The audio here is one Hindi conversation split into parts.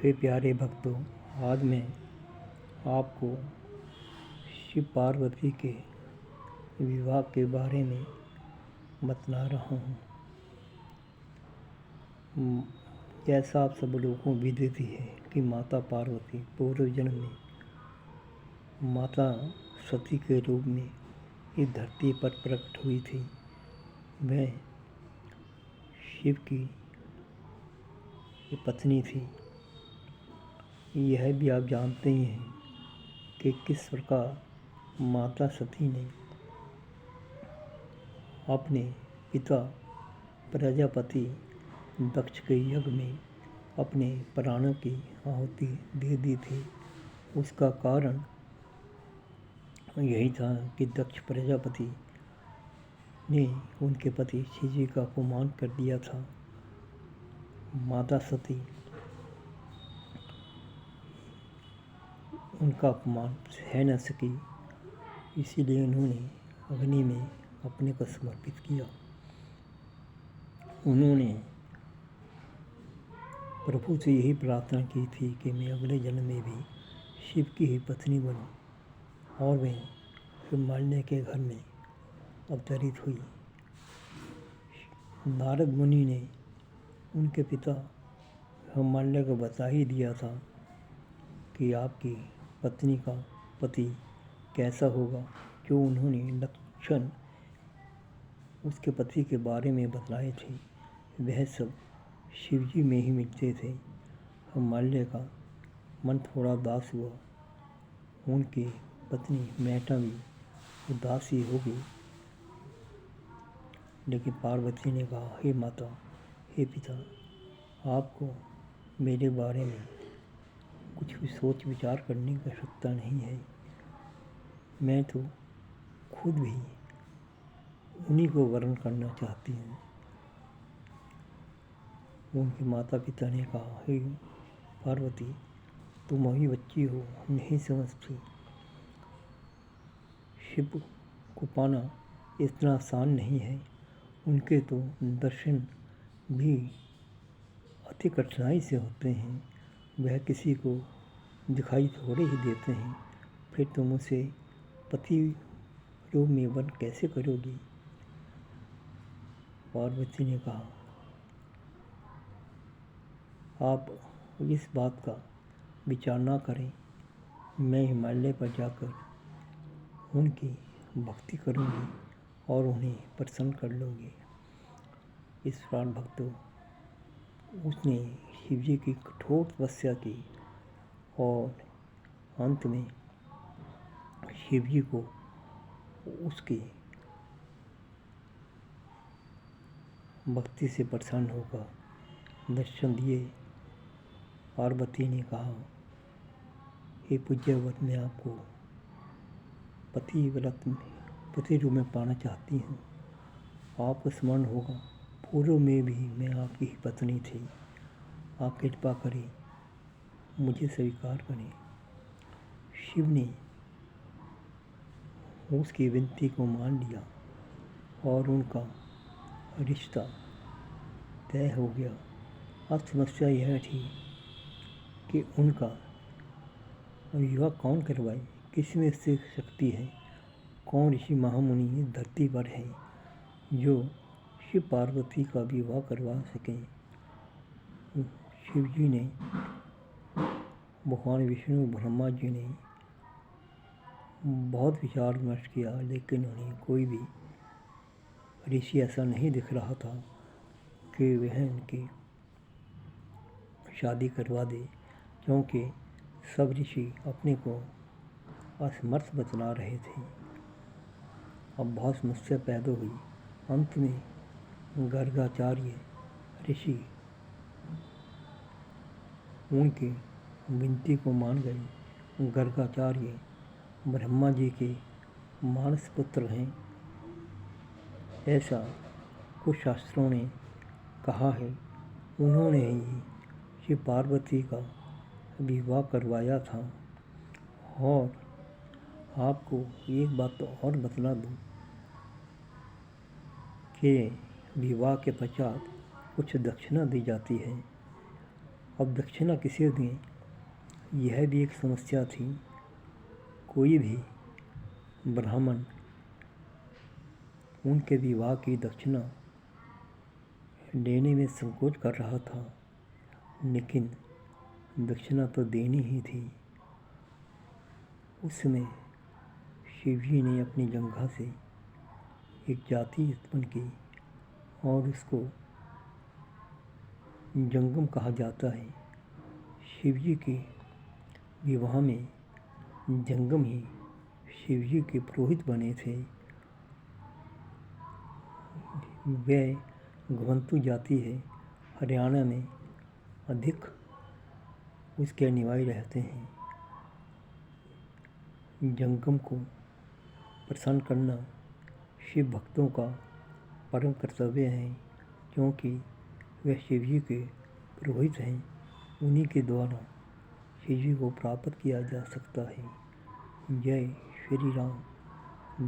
हे प्यारे भक्तों, आज मैं आपको शिव पार्वती के विवाह के बारे में बतला रहा हूँ। जैसा आप सब लोगों को विदित है कि माता पार्वती पूर्व जन्म में माता सती के रूप में इस धरती पर प्रकट हुई थी। वह शिव की पत्नी थी। यह भी आप जानते ही हैं कि किस प्रकार माता सती ने अपने पिता प्रजापति दक्ष के यज्ञ में अपने प्राणों की आहुति दे दी थी। उसका कारण यही था कि दक्ष प्रजापति ने उनके पति शिव जी का अपमान कर दिया था। माता सती उनका अपमान सह न सकी, इसीलिए उन्होंने अग्नि में अपने को समर्पित किया। उन्होंने प्रभु से यही प्रार्थना की थी कि मैं अगले जन्म में भी शिव की ही पत्नी बनूं, और वह हिमालय के घर में अवतरित हुई। नारद मुनि ने उनके पिता हिमालय को बता ही दिया था कि आपकी पत्नी का पति कैसा होगा। जो उन्होंने लक्षण उसके पति के बारे में बतलाए थे, वह सब शिवजी में ही मिलते थे। हिमालय का मन थोड़ा उदास हुआ। उनकी पत्नी मेटा भी उदासी हो गई, लेकिन पार्वती ने कहा, हे माता, हे पिता, आपको मेरे बारे में कुछ भी सोच विचार करने की आवश्यकता नहीं है। मैं तो खुद भी उन्हीं को वर्ण करना चाहती हूँ। उनके माता पिता ने कहा, हे पार्वती, तुम अभी बच्ची हो, नहीं समझती। शिव को पाना इतना आसान नहीं है। उनके तो दर्शन भी अति कठिनाई से होते हैं। वह किसी को दिखाई थोड़े ही देते हैं। फिर तुम उसे पति रूप में वर्ण कैसे करोगी। पार्वती ने कहा, आप इस बात का विचार ना करें। मैं हिमालय पर जाकर उनकी भक्ति करूंगी और उन्हें प्रसन्न कर लूँगी। इस प्रकार भक्तों, उसने शिव जी की कठोर तपस्या की और अंत में शिव जी को उसकी भक्ति से प्रसन्न होकर दर्शन दिए। पार्वती ने कहा, हे पूज्यवर, मैं आपको पति रूप में पाना चाहती हूँ। आपको स्मरण होगा, पूर्व में भी मैं आपकी ही पत्नी थी। आप कृपा करें, मुझे स्वीकार करें। शिव ने उसकी विनती को मान लिया और उनका रिश्ता तय हो गया। अब समस्या यह थी कि उनका विवाह कौन करवाए, किस में इससे शक्ति है, कौन ऋषि महामुनि इस धरती पर है जो शिव पार्वती का विवाह करवा सकें। शिव जी ने, भगवान विष्णु ब्रह्मा जी ने बहुत विचार विमर्श किया, लेकिन उन्हें कोई भी ऋषि ऐसा नहीं दिख रहा था कि वह उनकी शादी करवा दे, क्योंकि सब ऋषि अपने को असमर्थ बतला रहे थे। अब बहुत समस्या पैदा हुई। अंत में गर्गाचार्य ऋषि उनकी विनती को मान गए। गर्गाचार्य ब्रह्मा जी के मानस पुत्र हैं, ऐसा कुछ शास्त्रों ने कहा है। उन्होंने ही शिव पार्वती का विवाह करवाया था। और आपको एक बात तो और बतला दूँ कि विवाह के पश्चात कुछ दक्षिणा दी जाती है। अब दक्षिणा किसे दें, यह भी एक समस्या थी। कोई भी ब्राह्मण उनके विवाह की दक्षिणा लेने में संकोच कर रहा था, लेकिन दक्षिणा तो देनी ही थी। उस समय शिवजी ने अपनी जंघा से एक जाति उत्पन्न की और उसको जंगम कहा जाता है। शिवजी के विवाह में जंगम ही शिवजी के पुरोहित बने थे। वे घुमंतु जाति है, हरियाणा में अधिक उसके निवासी रहते हैं। जंगम को प्रसन्न करना शिव भक्तों का परम कर्तव्य है, क्योंकि वे शिवजी के पुरोहित हैं। उन्हीं के द्वारा शिवजी को प्राप्त किया जा सकता है। जय श्री राम।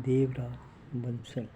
देवराज बंसल।